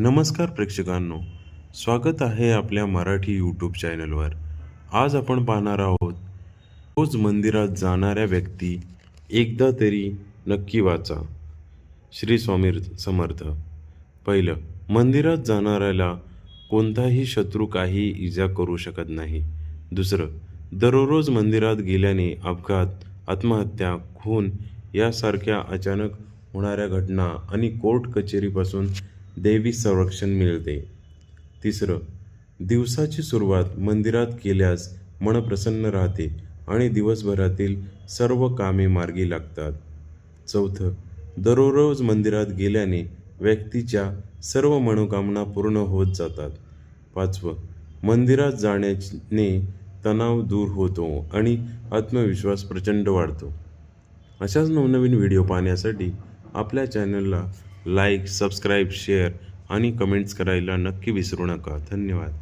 नमस्कार प्रेक्षकांनो, स्वागत आहे आपल्या मराठी यूट्यूब चॅनलवर। आज आपण पाहणार आहोत रोज मंदिरात जाणाऱ्या व्यक्ती एकदा तरी नक्की वाचा। श्री स्वामी समर्थ। पहिलं, मंदिरात जाणाऱ्याला कोणताही शत्रू काही इजा करू शकत नाही। दुसरं, दररोज मंदिरात गेल्याने अपघात, आत्महत्या, खून यासारख्या अचानक होणाऱ्या घटना आणि कोर्ट कचेरीपासून दैवी संरक्षण मिळते। तिसरं, दिवसाची सुरुवात मंदिरात केल्यास मन प्रसन्न राहते आणि दिवसभरातील सर्व कामे मार्गी लागतात। चौथं, दररोज मंदिरात गेल्याने व्यक्तीच्या सर्व मनोकामना पूर्ण होत जातात। पाचवं, मंदिरात जाण्याने तणाव दूर होतो आणि आत्मविश्वास प्रचंड वाढतो। अशाच नवनवीन व्हिडिओ पाहण्यासाठी आपल्या चॅनलला लाईक, सबस्क्राईब, शेअर आणि कमेंट्स करायला नक्की विसरू नका। धन्यवाद।